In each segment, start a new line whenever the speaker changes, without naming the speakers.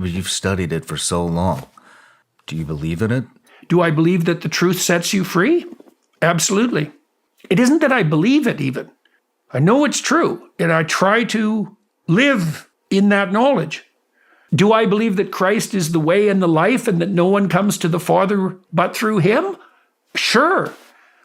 You've studied it for so long. Do you believe in it?
Do I believe that the truth sets you free? Absolutely. It isn't that I believe it even. I know it's true, and I try to live in that knowledge. Do I believe that Christ is the way and the life and that no one comes to the Father but through him? Sure.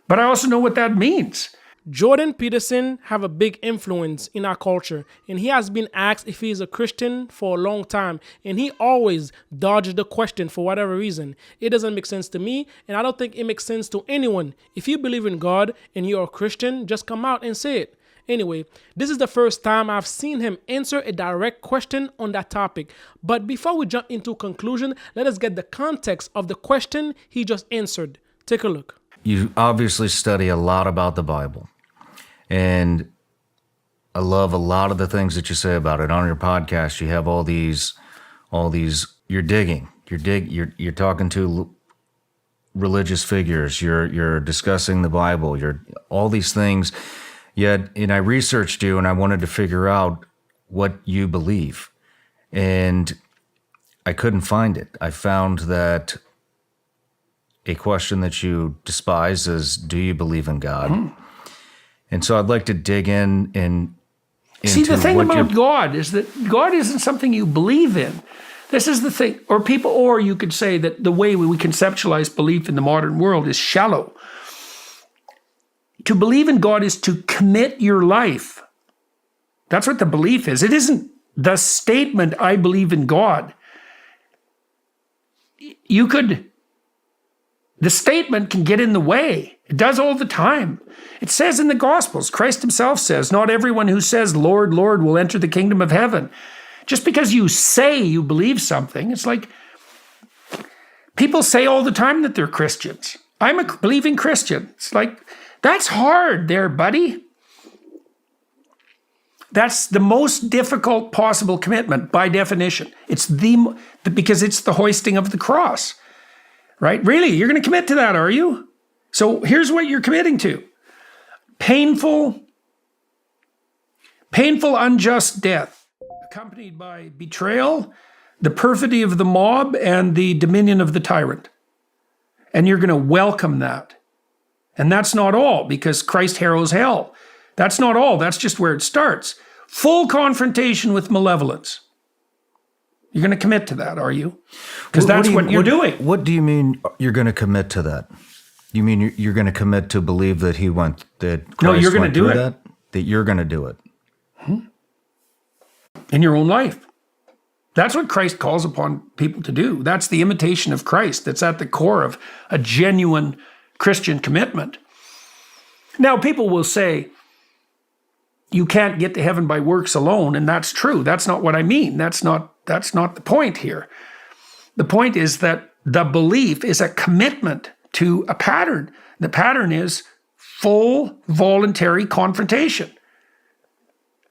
But I also know what that means.
Jordan Peterson have a big influence in our culture, and he has been asked if he is a Christian for a long time, and he always dodged the question for whatever reason. It doesn't make sense to me, and I don't think it makes sense to anyone. If you believe in God and you're a Christian, just come out and say it. Anyway, this is the first time I've seen him answer a direct question on that topic. But before we jump into conclusion, let us get the context of the question he just answered. Take a look.
You obviously study a lot about the Bible. And I love a lot of the things that you say about it. On your podcast, you have all these, you're digging, you're talking to religious figures, you're discussing the Bible, you're all these things. Yet, and I researched you and I wanted to figure out what you believe. And I couldn't find it. I found that a question that you despise is, do you believe in God? Mm-hmm. And so I'd like to dig in and
see, the thing about God is that God isn't something you believe in. This is the thing, or you could say that the way we conceptualize belief in the modern world is shallow. To believe in God is to commit your life. That's what the belief is. It isn't the statement, I believe in God. The statement can get in the way. It does all the time. It says in the Gospels, Christ himself says, not everyone who says, Lord, Lord, will enter the kingdom of heaven. Just because you say you believe something, it's like people say all the time that they're Christians. I'm a believing Christian. It's like, that's hard there, buddy. That's the most difficult possible commitment by definition. It's because it's the hoisting of the cross. Right? Really? You're going to commit to that, are you? So here's what you're committing to. Painful, unjust death, accompanied by betrayal, the perfidy of the mob, and the dominion of the tyrant. And you're going to welcome that. And that's not all, because Christ harrows hell. That's not all. That's just where it starts. Full confrontation with malevolence. You're going to commit to that, are you? Because that's what you're doing.
What do you mean you're going to commit to that? You mean you're going to commit to believe that Christ
you're going to do it.
That you're going to do it.
In your own life. That's what Christ calls upon people to do. That's the imitation of Christ that's at the core of a genuine Christian commitment. Now, people will say, you can't get to heaven by works alone, and that's true. That's not what I mean. That's not the point here. The point is that the belief is a commitment to a pattern. The pattern is full voluntary confrontation.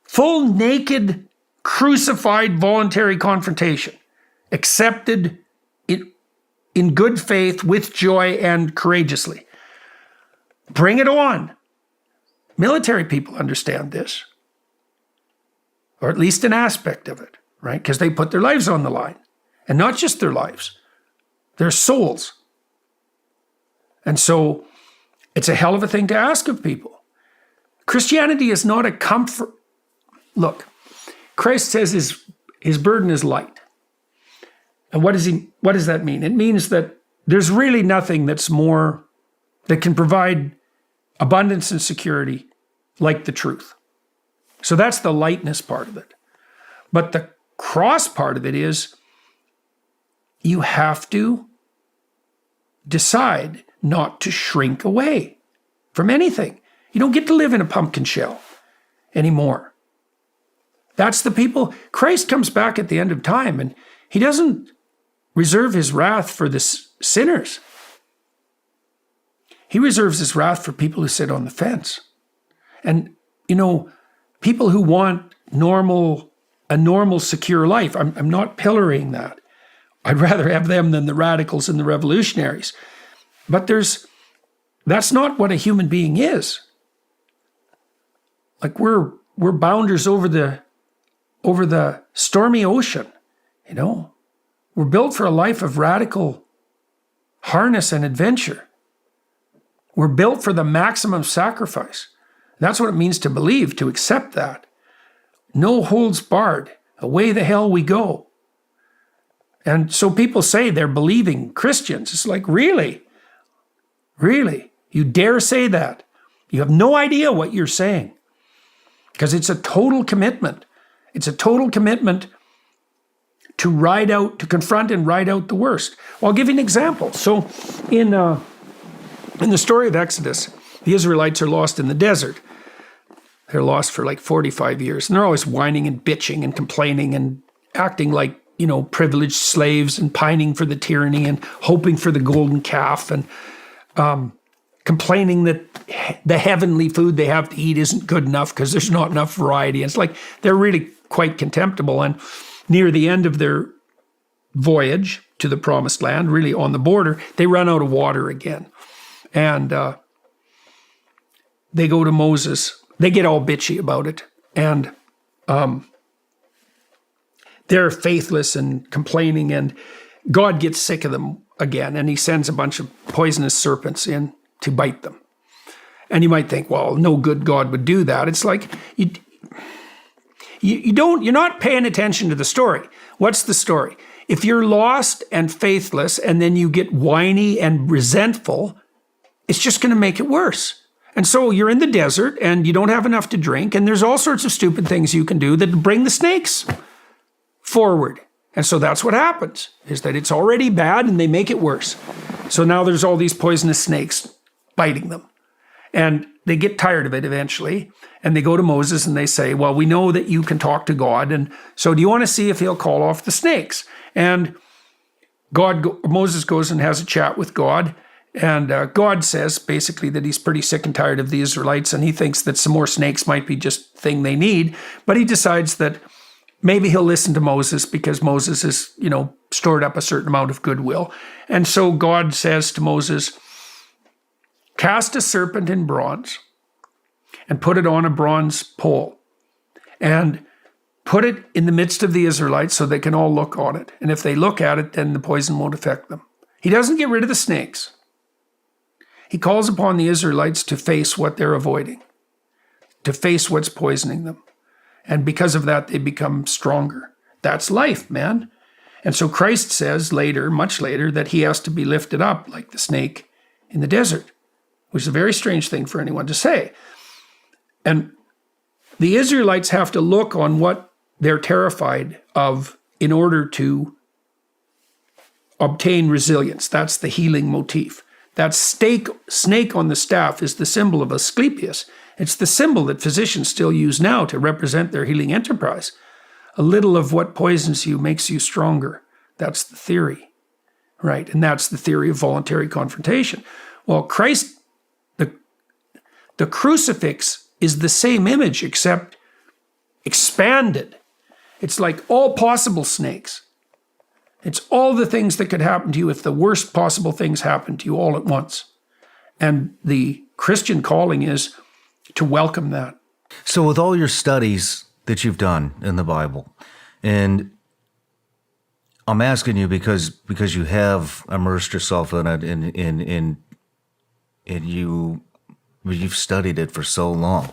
Full naked, crucified voluntary confrontation. Accepted in good faith, with joy, and courageously. Bring it on. Military people understand this. Or at least an aspect of it. Right? Because they put their lives on the line. And not just their lives, their souls. And so it's a hell of a thing to ask of people. Christianity is not a comfort. Look, Christ says his burden is light. And what does that mean? It means that there's really nothing that can provide abundance and security like the truth. So that's the lightness part of it. But the cross part of it is you have to decide not to shrink away from anything. You don't get to live in a pumpkin shell anymore. That's the people. Christ comes back at the end of time, and he doesn't reserve his wrath for the sinners. He reserves his wrath for people who sit on the fence. And, people who want a normal, secure life. I'm not pillorying that. I'd rather have them than the radicals and the revolutionaries. But that's not what a human being is. Like we're bounders over the stormy ocean, We're built for a life of radical harness and adventure. We're built for the maximum sacrifice. That's what it means to believe, to accept that. No holds barred. Away the hell we go. And so people say they're believing Christians. It's like, really? Really? You dare say that? You have no idea what you're saying. Because it's a total commitment. It's a total commitment to confront and ride out the worst. Well, I'll give you an example. So in the story of Exodus, the Israelites are lost in the desert. They're lost for like 45 years. And they're always whining and bitching and complaining and acting like, privileged slaves and pining for the tyranny and hoping for the golden calf and complaining that the heavenly food they have to eat isn't good enough because there's not enough variety. And it's like they're really quite contemptible. And near the end of their voyage to the promised land, really on the border, they run out of water again. And they go to Moses. They get all bitchy about it. And they're faithless and complaining. And God gets sick of them again. And he sends a bunch of poisonous serpents in to bite them. And you might think, well, no good God would do that. It's like, you're not paying attention to the story. What's the story? If you're lost and faithless and then you get whiny and resentful, it's just going to make it worse. And so you're in the desert and you don't have enough to drink, and there's all sorts of stupid things you can do that bring the snakes forward. And so that's what happens, is that it's already bad and they make it worse. So now there's all these poisonous snakes biting them. And they get tired of it eventually, and they go to Moses and they say, well, we know that you can talk to God, and so do you want to see if he'll call off the snakes? And Moses goes and has a chat with God, and God says basically that he's pretty sick and tired of the Israelites, and he thinks that some more snakes might be just the thing they need, but he decides that maybe he'll listen to Moses because Moses has, stored up a certain amount of goodwill. And so God says to Moses, cast a serpent in bronze and put it on a bronze pole and put it in the midst of the Israelites so they can all look on it. And if they look at it, then the poison won't affect them. He doesn't get rid of the snakes. He calls upon the Israelites to face what they're avoiding, to face what's poisoning them. And because of that, they become stronger. That's life, man. And so Christ says later, much later, that he has to be lifted up like the snake in the desert, which is a very strange thing for anyone to say. And the Israelites have to look on what they're terrified of in order to obtain resilience. That's the healing motif. That snake on the staff is the symbol of Asclepius. It's the symbol that physicians still use now to represent their healing enterprise. A little of what poisons you makes you stronger. That's the theory, right? And that's the theory of voluntary confrontation. Well, Christ, the crucifix is the same image except expanded. It's like all possible snakes. It's all the things that could happen to you if the worst possible things happen to you all at once. And the Christian calling is to welcome that.
So with all your studies that you've done in the Bible, and I'm asking you because you have immersed yourself in it and you've studied it for so long.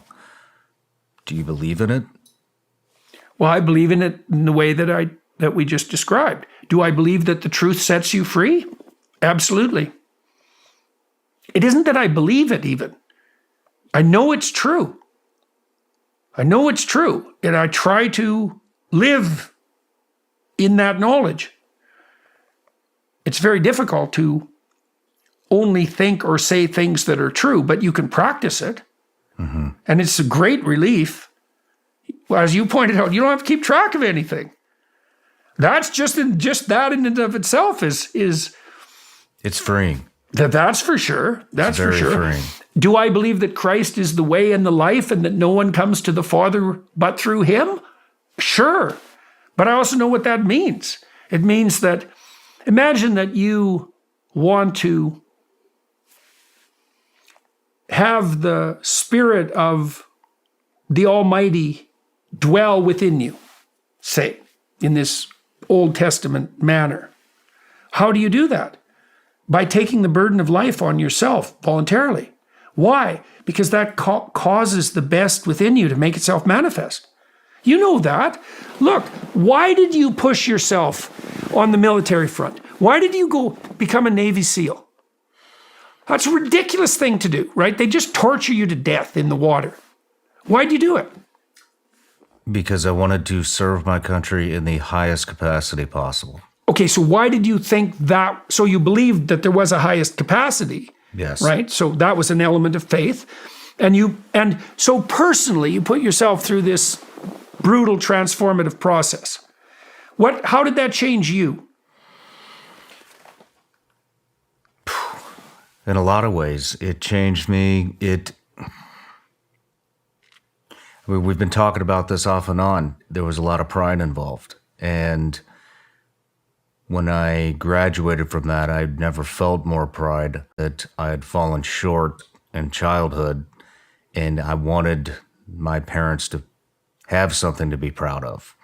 Do you believe in it?
Well, I believe in it in the way that we just described. Do I believe that the truth sets you free? Absolutely. It isn't that I believe it even. I know it's true. I know it's true, and I try to live in that knowledge. It's very difficult to only think or say things that are true, but you can practice it. Mm-hmm. And it's a great relief. As you pointed out, you don't have to keep track of anything. That's just that in and of itself is
it's freeing.
That's for sure. That's
very
for sure.
freeing.
Do I believe that Christ is the way and the life and that no one comes to the Father but through him? Sure. But I also know what that means. It means that, imagine that you want to have the Spirit of the Almighty dwell within you, say, in this Old Testament manner. How do you do that? By taking the burden of life on yourself voluntarily. Why? Because that causes the best within you to make itself manifest. You know that. Look, why did you push yourself on the military front? Why did you go become a Navy SEAL? That's a ridiculous thing to do, right? They just torture you to death in the water. Why'd you do it?
Because I wanted to serve my country in the highest capacity possible.
Okay, so why did you think that? So you believed that there was a highest capacity,
Yes.
right? So that was an element of faith. And so personally, you put yourself through this brutal transformative process. How did that change you?
In a lot of ways, it changed me. We've been talking about this off and on. There was a lot of pride involved. And when I graduated from that, I'd never felt more pride that I had fallen short in childhood. And I wanted my parents to have something to be proud of.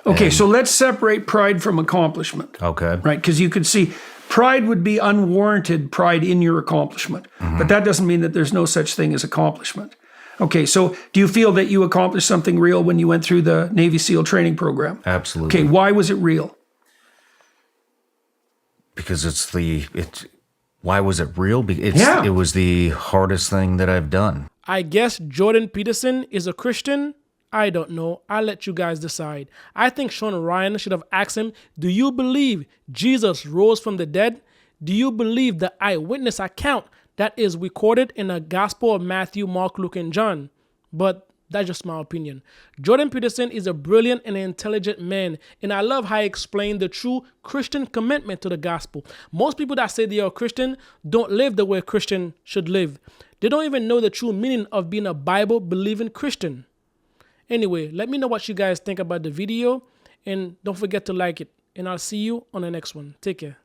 Okay, so let's separate pride from accomplishment.
Okay.
Right, because you could see pride would be unwarranted pride in your accomplishment. But that doesn't mean that there's no such thing as accomplishment. Okay, so do you feel that you accomplished something real when you went through the Navy SEAL training program?
Absolutely.
Okay, why was it real?
Because why was it real?
Yeah.
It was the hardest thing that I've done.
I guess Jordan Peterson is a Christian. I don't know. I'll let you guys decide. I think Shawn Ryan should have asked him, do you believe Jesus rose from the dead? Do you believe the eyewitness account that is recorded in the Gospel of Matthew, Mark, Luke, and John? But that's just my opinion. Jordan Peterson is a brilliant and intelligent man, and I love how he explained the true Christian commitment to the gospel. Most people that say they are Christian don't live the way a Christian should live. They don't even know the true meaning of being a Bible-believing Christian. Anyway, let me know what you guys think about the video, and don't forget to like it. And I'll see you on the next one. Take care.